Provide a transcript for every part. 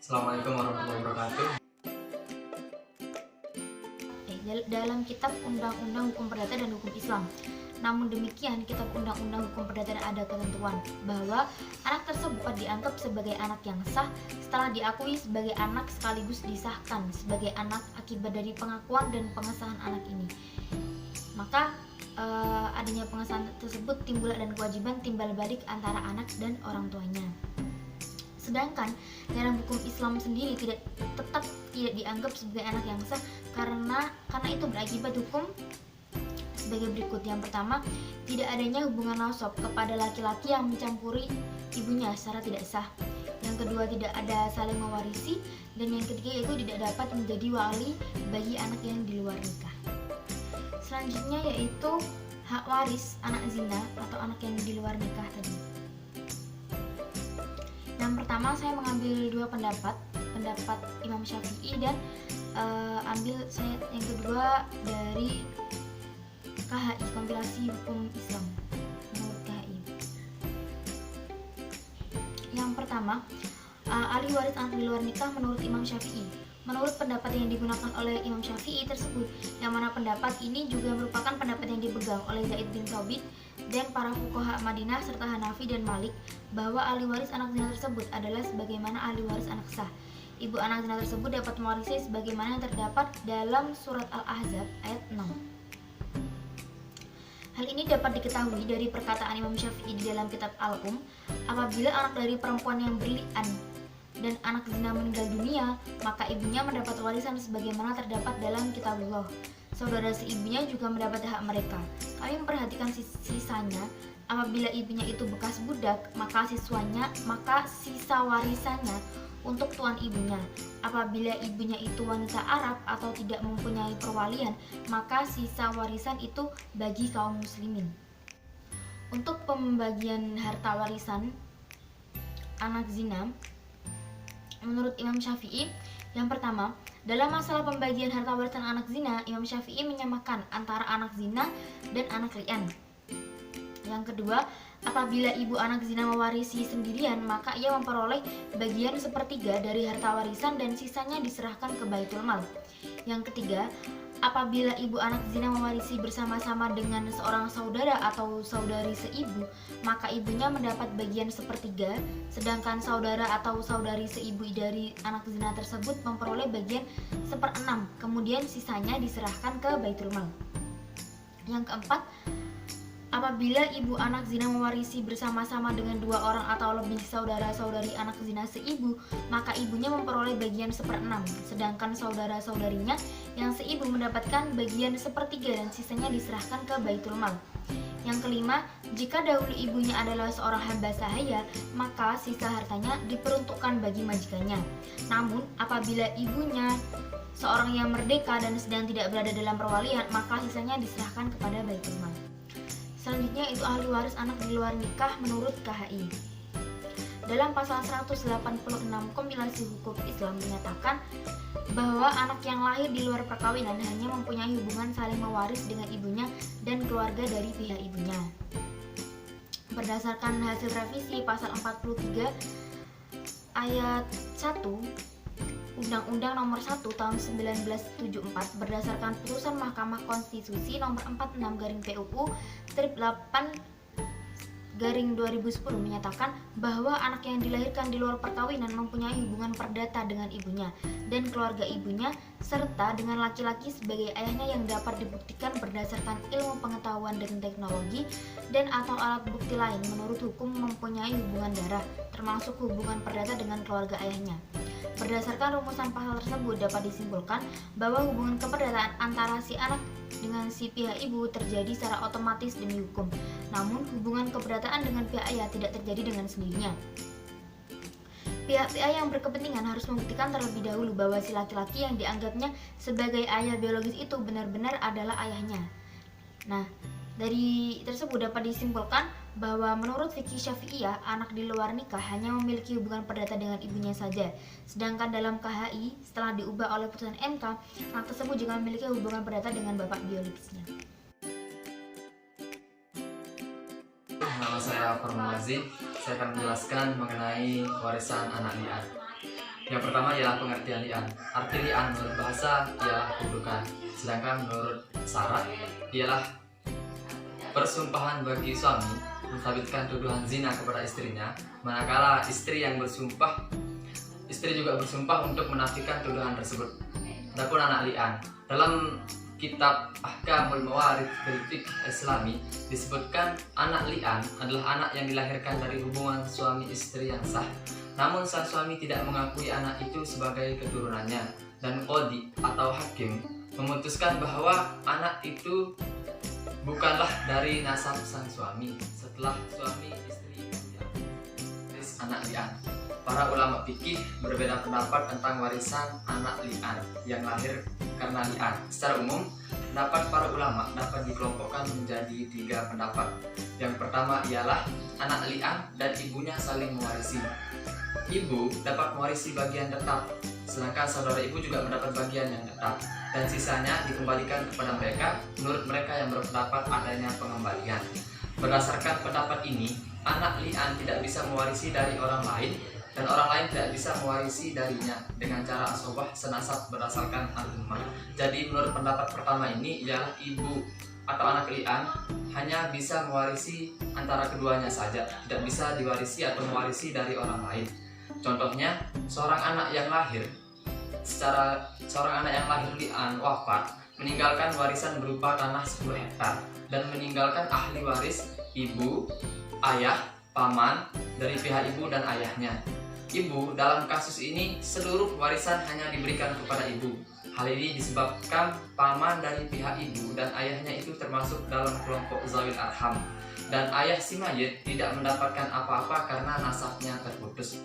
Assalamualaikum warahmatullahi wabarakatuh. Dalam Kitab Undang-Undang Hukum Perdata dan Hukum Islam. Namun demikian, Kitab Undang-Undang Hukum Perdata ada ketentuan bahwa anak tersebut dianggap sebagai anak yang sah setelah diakui sebagai anak sekaligus disahkan sebagai anak akibat dari pengakuan dan pengesahan anak ini. Maka adanya pengesahan tersebut timbul dan kewajiban timbal balik antara anak dan orang tuanya. Sedangkan dalam hukum Islam sendiri tetap tidak dianggap sebagai anak yang sah karena itu berakibat hukum sebagai berikut. Yang pertama, tidak adanya hubungan nasab kepada laki-laki yang mencampuri ibunya secara tidak sah. Yang kedua, tidak ada saling mewarisi. Dan yang ketiga yaitu tidak dapat menjadi wali bagi anak yang di luar nikah. Selanjutnya yaitu hak waris anak zina atau anak yang di luar nikah tadi. Yang pertama, saya mengambil dua pendapat Imam Syafi'i dan yang kedua dari KHI, Kompilasi Hukum Islam menurut KHI. Yang pertama, ahli waris anak di luar nikah menurut Imam Syafi'i. Menurut pendapat yang digunakan oleh Imam Syafi'i tersebut, yang mana pendapat ini juga merupakan pendapat yang dipegang oleh Zaid bin Thabit dan para fuqaha Madinah serta Hanafi dan Malik, bahwa ahli waris anak zina tersebut adalah sebagaimana ahli waris anak sah. Ibu anak zina tersebut dapat mewarisi sebagaimana yang terdapat dalam surat Al-Ahzab ayat 6. Hal ini dapat diketahui dari perkataan Imam Syafi'i di dalam kitab Al-Um, apabila anak dari perempuan yang berli'an dan anak zina meninggal dunia, maka ibunya mendapat warisan sebagaimana terdapat dalam kitabullah. Saudara seibunya juga mendapat hak mereka. Kami memperhatikan sisanya. Apabila ibunya itu bekas budak, maka sisa warisannya untuk tuan ibunya. Apabila ibunya itu wanita Arab atau tidak mempunyai perwalian, maka sisa warisan itu bagi kaum muslimin. Untuk pembagian harta warisan anak zina menurut Imam Syafi'i, yang pertama, dalam masalah pembagian harta warisan anak zina, Imam Syafi'i menyamakan antara anak zina dan anak li'an. Yang kedua, apabila ibu anak zina mewarisi sendirian, maka ia memperoleh bagian sepertiga dari harta warisan dan sisanya diserahkan ke Baitul Mal. Yang ketiga, apabila ibu anak zina mewarisi bersama-sama dengan seorang saudara atau saudari seibu, maka ibunya mendapat bagian sepertiga, sedangkan saudara atau saudari seibu dari anak zina tersebut memperoleh bagian 1/6, kemudian sisanya diserahkan ke Baitul Mal. Yang keempat, apabila ibu anak zina mewarisi bersama-sama dengan 2 orang atau lebih saudara-saudari anak zina seibu, maka ibunya memperoleh bagian 1/6, sedangkan saudara-saudarinya yang seibu mendapatkan bagian 1/3 dan sisanya diserahkan ke Baitul Mal. Yang kelima, jika dahulu ibunya adalah seorang hamba sahaya, maka sisa hartanya diperuntukkan bagi majikannya. Namun, apabila ibunya seorang yang merdeka dan sedang tidak berada dalam perwalian, maka sisanya diserahkan kepada Baitul Mal. Selanjutnya itu ahli waris anak di luar nikah menurut KHI. Dalam pasal 186 Kompilasi Hukum Islam menyatakan bahwa anak yang lahir di luar perkawinan hanya mempunyai hubungan saling mewaris dengan ibunya dan keluarga dari pihak ibunya. Berdasarkan hasil revisi pasal 43 ayat 1 Undang-Undang Nomor 1 Tahun 1974 berdasarkan putusan Mahkamah Konstitusi Nomor 46/8/2010 menyatakan bahwa anak yang dilahirkan di luar perkawinan mempunyai hubungan perdata dengan ibunya dan keluarga ibunya serta dengan laki-laki sebagai ayahnya yang dapat dibuktikan berdasarkan ilmu pengetahuan dan teknologi dan atau alat bukti lain menurut hukum mempunyai hubungan darah termasuk hubungan perdata dengan keluarga ayahnya. Berdasarkan rumusan pasal tersebut dapat disimpulkan bahwa hubungan keperdataan antara si anak dengan si pihak ibu terjadi secara otomatis demi hukum. Namun hubungan keperdataan dengan pihak ayah tidak terjadi dengan sendirinya. Pihak-pihak yang berkepentingan harus membuktikan terlebih dahulu bahwa si laki-laki yang dianggapnya sebagai ayah biologis itu benar-benar adalah ayahnya. Nah, dari tersebut dapat disimpulkan bahwa menurut fikih Syafi'iyah, anak di luar nikah hanya memiliki hubungan perdata dengan ibunya saja. Sedangkan dalam KHI, setelah diubah oleh putusan MK, anak tersebut juga memiliki hubungan perdata dengan bapak biologisnya. Nama saya Farmazi. Saya akan menjelaskan mengenai warisan anak liar. Yang pertama ialah pengertian li'an. Arti li'an menurut bahasa ialah kutukan, sedangkan menurut syarat ialah persumpahan bagi suami mensabitkan tuduhan zina kepada istrinya, manakala istri juga bersumpah untuk menafikan tuduhan tersebut. Adapun anak li'an, dalam kitab Ahkamul Mawarith bil Fiqh Islami disebutkan anak li'an adalah anak yang dilahirkan dari hubungan suami istri yang sah, namun sang suami tidak mengakui anak itu sebagai keturunannya, dan qadhi atau hakim memutuskan bahwa anak itu bukanlah dari nasab sang suami setelah suami istri anak li'an. Para ulama fikih berbeda pendapat tentang warisan anak li'an yang lahir karena li'an. Secara umum, pendapat para ulama dapat dikelompokkan menjadi 3 pendapat. Yang pertama ialah anak li'an dan ibunya saling mewarisi. Ibu dapat mewarisi bagian tetap, sedangkan saudara ibu juga mendapat bagian yang tetap, dan sisanya dikembalikan kepada mereka menurut mereka yang berpendapat adanya pengembalian. Berdasarkan pendapat ini, anak li'an tidak bisa mewarisi dari orang lain, dan orang lain tidak bisa mewarisi darinya dengan cara asobah senasab berdasarkan al-ummah. Jadi menurut pendapat pertama ini ialah ibu atau anak li'an hanya bisa mewarisi antara keduanya saja, tidak bisa diwarisi atau mewarisi dari orang lain. Contohnya, seorang anak yang lahir li'an wafat, meninggalkan warisan berupa tanah 10 hektar dan meninggalkan ahli waris ibu, ayah, paman dari pihak ibu dan ayahnya. Ibu dalam kasus ini seluruh warisan hanya diberikan kepada ibu. Hal ini disebabkan paman dari pihak ibu dan ayahnya itu termasuk dalam kelompok zawil arham, dan ayah si mayit tidak mendapatkan apa-apa karena nasabnya terputus.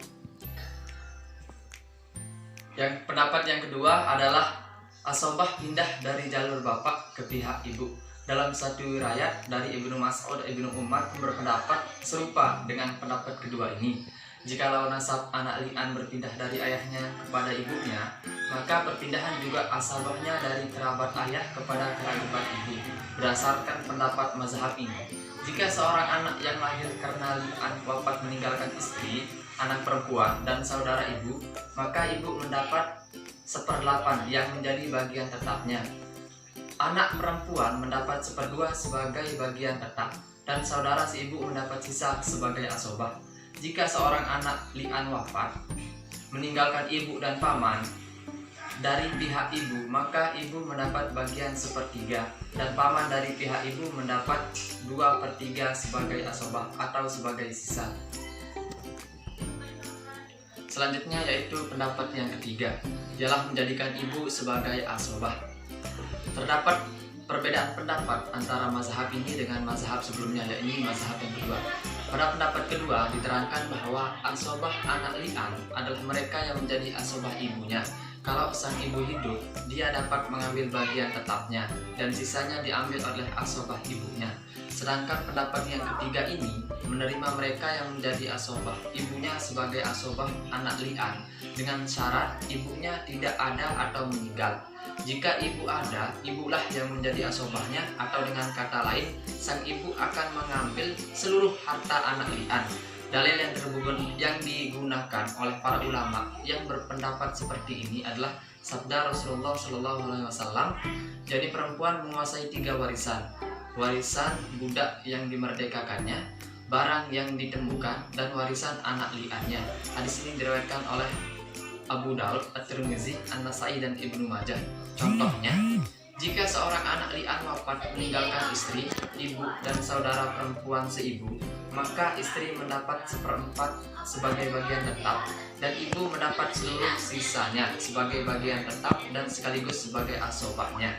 Yang pendapat yang kedua adalah asobah pindah dari jalur bapak ke pihak ibu. Dalam satu riwayat dari Ibnu Mas'ud Ibnu Umar berpendapat serupa dengan pendapat kedua ini. Jikalau nasab anak li'an berpindah dari ayahnya kepada ibunya, maka perpindahan juga asabahnya dari kerabat ayah kepada kerabat ibu, berdasarkan pendapat mazhab ini. Jika seorang anak yang lahir karena li'an wafat meninggalkan istri, anak perempuan, dan saudara ibu, maka ibu mendapat 1/8 yang menjadi bagian tetapnya. Anak perempuan mendapat 1/2 sebagai bagian tetap, dan saudara si ibu mendapat sisa sebagai asobah. Jika seorang anak li'an wafat meninggalkan ibu dan paman dari pihak ibu, maka ibu mendapat bagian 1/3 dan paman dari pihak ibu mendapat 2/3 sebagai asobah atau sebagai sisa. Selanjutnya yaitu pendapat yang ketiga, ialah menjadikan ibu sebagai asobah. Terdapat perbedaan pendapat antara mazhab ini dengan mazhab sebelumnya, yaitu mazhab yang kedua. Pada pendapat kedua diterangkan bahwa asobah anak li'an adalah mereka yang menjadi asobah ibunya. Kalau sang ibu hidup, dia dapat mengambil bagian tetapnya dan sisanya diambil oleh asobah ibunya. Sedangkan pendapat yang ketiga ini menerima mereka yang menjadi asobah ibunya sebagai asobah anak li'an dengan syarat ibunya tidak ada atau meninggal. Jika ibu ada, ibulah yang menjadi asobahnya, atau dengan kata lain, sang ibu akan mengambil seluruh harta anak li'an. Dalil yang digunakan oleh para ulama yang berpendapat seperti ini adalah sabda Rasulullah SAW. Jadi perempuan menguasai 3 warisan: warisan budak yang dimerdekakannya, barang yang ditemukan, dan warisan anak li'annya. Hadis ini diriwayatkan oleh Abu Daud, At-Tirmizi, An-Nasai, dan Ibnu Majah. Contohnya, jika seorang anak li'an wafat meninggalkan istri, ibu, dan saudara perempuan seibu, maka istri mendapat 1/4 sebagai bagian tetap, dan ibu mendapat seluruh sisanya sebagai bagian tetap dan sekaligus sebagai asobahnya.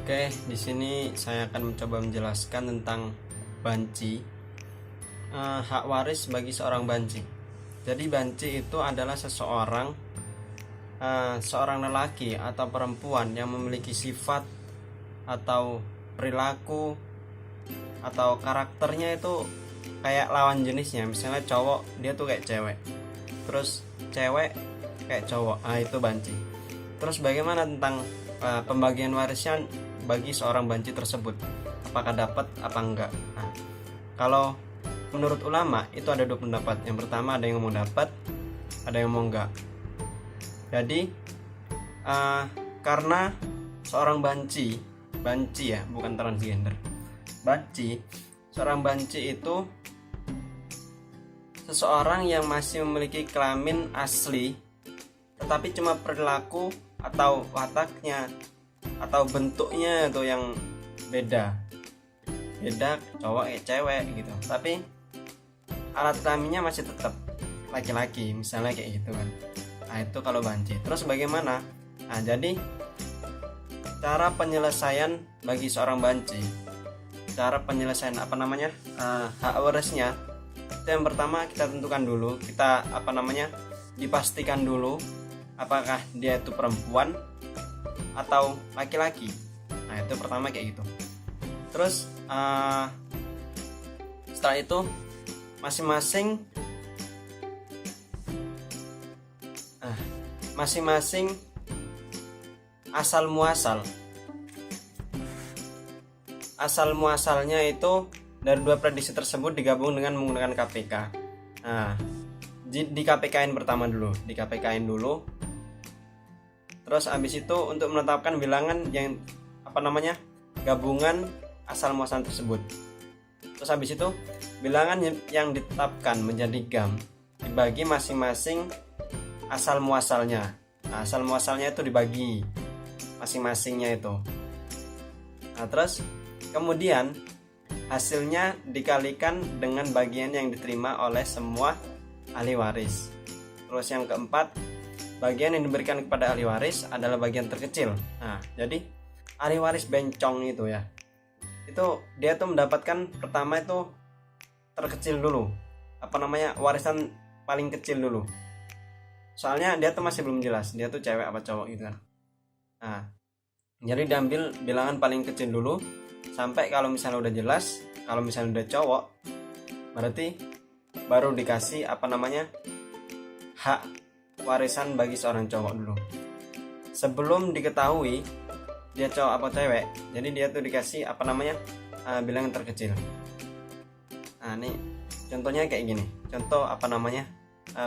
Oke, di sini saya akan mencoba menjelaskan tentang banci. Hak waris bagi seorang banci. Jadi banci itu adalah seorang lelaki atau perempuan yang memiliki sifat atau perilaku atau karakternya itu kayak lawan jenisnya. Misalnya cowok, dia tuh kayak cewek, terus cewek kayak cowok, itu banci. Terus bagaimana tentang pembagian warisnya bagi seorang banci tersebut, apakah dapat apa enggak? Kalau menurut ulama itu ada dua pendapat. Yang pertama ada yang ngomong dapat, ada yang ngomong enggak. Jadi karena seorang banci ya, bukan transgender. Seorang banci itu seseorang yang masih memiliki kelamin asli, tetapi cuma perilaku atau wataknya atau bentuknya itu yang beda cowok cewek gitu, tapi alat kelaminnya masih tetap laki-laki, misalnya kayak gitu kan. Nah itu kalau banci. Terus bagaimana? Nah jadi cara penyelesaian bagi seorang banci, cara penyelesaian hak warisnya itu yang pertama kita tentukan dulu, kita dipastikan dulu apakah dia itu perempuan atau laki-laki. Nah itu pertama kayak gitu. Terus setelah itu masing-masing asal muasalnya itu dari dua prediksi tersebut digabung dengan menggunakan KPK. Nah di KPK-in pertama dulu, terus habis itu untuk menetapkan bilangan yang gabungan asal muasal tersebut. Terus habis itu bilangan yang ditetapkan menjadi GAM dibagi masing-masing asal muasalnya. Nah, asal muasalnya itu dibagi masing-masingnya itu. Nah, terus kemudian hasilnya dikalikan dengan bagian yang diterima oleh semua ahli waris. Terus yang keempat, bagian yang diberikan kepada ahli waris adalah bagian terkecil. Nah, jadi ahli waris bencong itu ya, itu dia tuh mendapatkan pertama itu terkecil dulu, warisan paling kecil dulu. Soalnya dia tuh masih belum jelas dia tuh cewek apa cowok gitu kan. Nah, jadi diambil bilangan paling kecil dulu sampai kalau misalnya udah jelas, kalau misalnya udah cowok, berarti baru dikasih hak warisan bagi seorang cowok dulu. Sebelum diketahui dia cowok apa cewek, jadi dia tuh dikasih bilangan terkecil. Nah ini contohnya kayak gini, contoh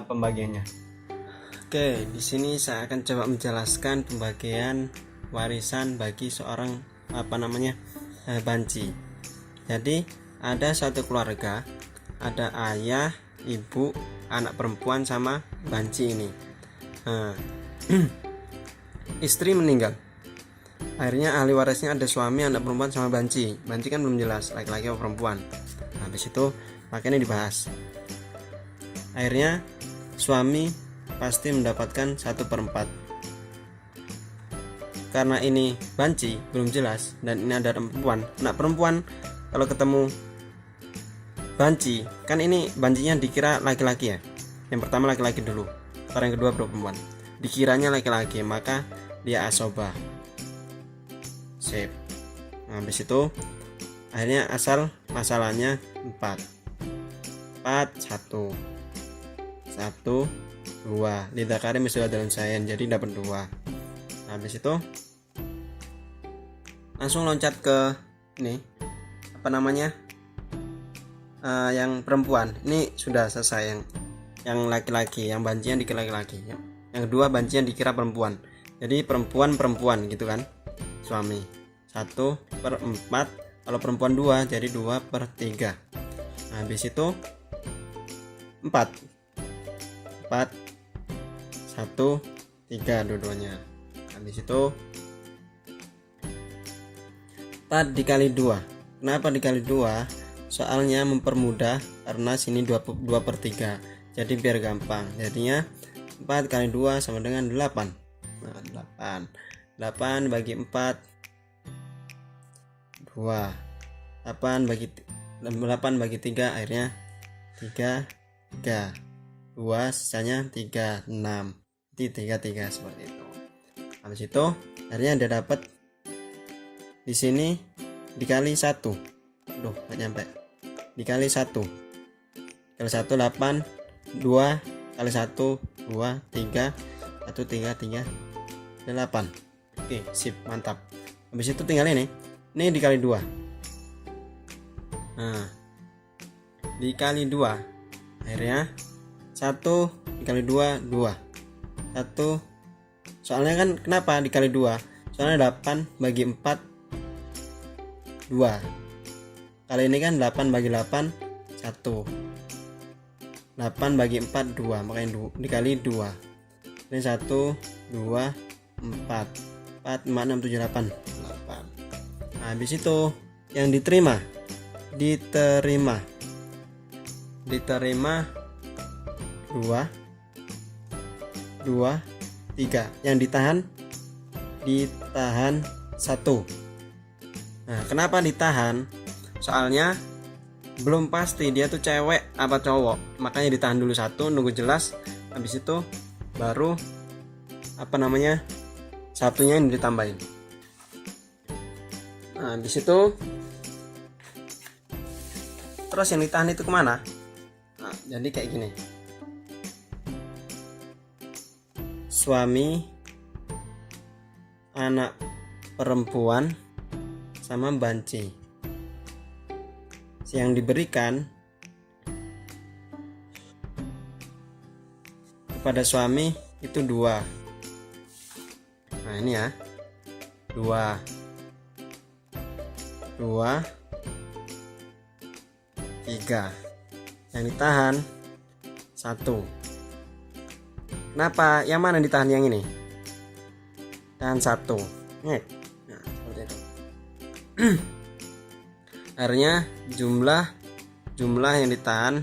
pembagiannya. Oke, di sini saya akan coba menjelaskan pembagian warisan bagi seorang banci. Jadi ada satu keluarga, ada ayah, ibu, anak perempuan sama banci ini. Nah, istri meninggal. Akhirnya ahli warisnya ada suami, anak perempuan sama banci. Banci kan belum jelas laki-laki atau perempuan. Nah, habis itu makanya dibahas. Akhirnya suami pasti mendapatkan 1/4. Karena ini banci belum jelas dan ini ada perempuan. Anak perempuan kalau ketemu banci, kan ini bancinya dikira laki-laki ya. Yang pertama laki-laki dulu, yang kedua perempuan. Dikiranya laki-laki, maka dia asobah. Sip. Nah, habis itu akhirnya asal masalahnya 4 1 2 lidakari misal dalam sayan, jadi dapat 2. Nah, habis itu langsung loncat ke ini yang perempuan. Ini sudah selesai yang laki-laki, yang bancian dikira laki-laki ya. Yang kedua bancian dikira perempuan, jadi perempuan gitu kan, suami 1/4, kalau perempuan 2 jadi 2/3. Nah, habis itu 4 1 3 dua-duanya. Habis itu 4 dikali 2. Kenapa dikali 2? Soalnya mempermudah karena sini 2/3. Jadi biar gampang. Jadinya 4 kali 2 sama dengan 8. Nah, 8 bagi 4 2. 8 bagi 3 akhirnya 3 2, sisanya 3 6. 3 seperti itu. Habis itu akhirnya dia dapat di sini dikali 1. Nggak nyampe. Dikali 1. Kali 1 8, 2 kali 1 2 3 1 3 3 8. Oke, sip, mantap. Habis itu tinggal ini dikali 2. Nah, dikali 2, akhirnya 1 dikali 2 2. 1, soalnya kan kenapa dikali 2, soalnya 8 bagi 4 2. Kali ini kan 8 bagi 8 1. 8 bagi 4 2, makanya dikali 2. Ini 1 2 4 4 5 6 7 8 8. Nah, habis itu yang diterima 2 2 3. Yang ditahan 1. Nah, kenapa ditahan? Soalnya belum pasti dia tuh cewek apa cowok, makanya ditahan dulu 1, nunggu jelas, habis itu baru satunya yang ditambahin. Nah, habis itu terus yang ditahan itu kemana? Nah, jadi kayak gini, suami, anak perempuan, sama banci. Yang diberikan kepada suami itu 2. Nah, ini ya, 2 2 3. Yang ditahan 1. Kenapa? Yang mana ditahan? Yang ini tahan 1. Nah, seperti itu. Akhirnya jumlah yang ditahan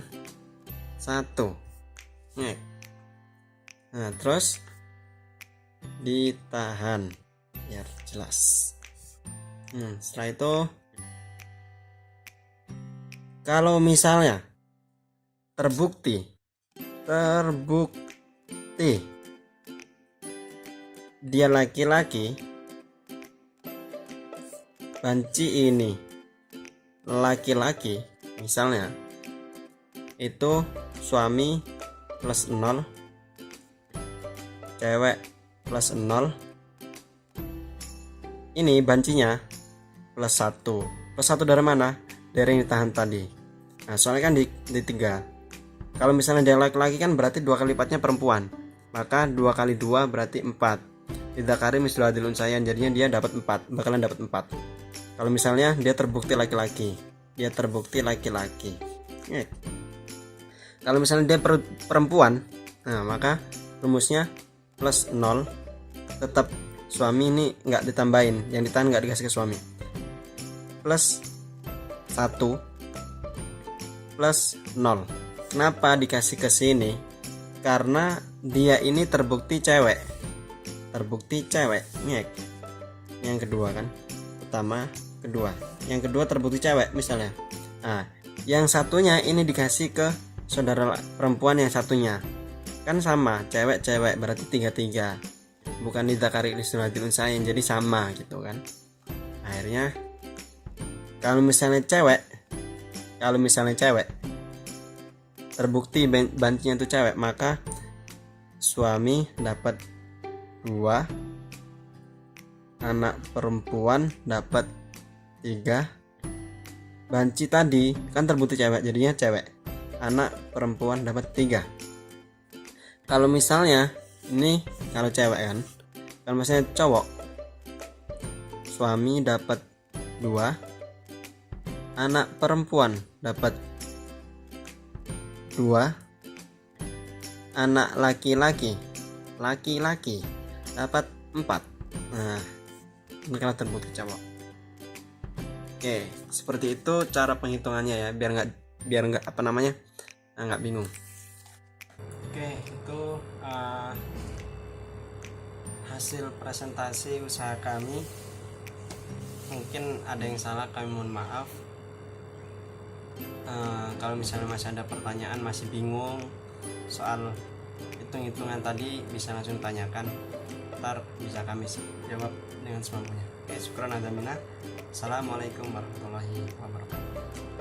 1. Nah, terus ditahan biar jelas. Setelah itu kalau misalnya terbukti dia laki-laki, banci ini laki-laki, misalnya itu suami plus 0, cewek plus 0, ini bancinya plus 1. Plus 1 dari mana? Dari yang ditahan tadi. Nah, soalnya kan di 3. Kalau misalnya dia laki-laki kan berarti 2 kali lipatnya perempuan, maka 2 kali 2 berarti 4. Lidzakari mislu hadzil unsyayain, jadinya dia dapat 4, bakalan dapat 4. Kalau misalnya dia terbukti laki-laki, Kalau misalnya dia perempuan, nah maka rumusnya plus 0, tetap suami ini nggak ditambahin, yang ditahan nggak dikasih ke suami, plus 1 plus 0. Kenapa dikasih ke sini? Karena dia ini terbukti cewek. Yang kedua kan, pertama, kedua. Yang kedua terbukti cewek misalnya. Nah, yang satunya ini dikasih ke saudara perempuan yang satunya. Kan sama, cewek berarti 3-3. Bukan lidzakari mislu hadzil unsyayain, jadi sama gitu kan. Akhirnya kalau misalnya cewek terbukti bancinya itu cewek, maka suami dapat 2, anak perempuan dapat 3. Banci tadi kan terbukti cewek, jadinya cewek, anak perempuan dapat 3. Kalau misalnya ini kalau cewek kan, kalau misalnya cowok, suami dapat 2, anak perempuan dapat 2, anak laki-laki dapat 4. Nah, ini kalau terbukti cowok. Oke, seperti itu cara penghitungannya ya, biar nggak nggak bingung. Oke, itu hasil presentasi usaha kami. Mungkin ada yang salah, kami mohon maaf. Kalau misalnya masih ada pertanyaan, masih bingung soal hitung-hitungan tadi, bisa langsung tanyakan, ntar bisa kami jawab dengan semampunya. Oke, syukran azamina. Assalamualaikum warahmatullahi wabarakatuh.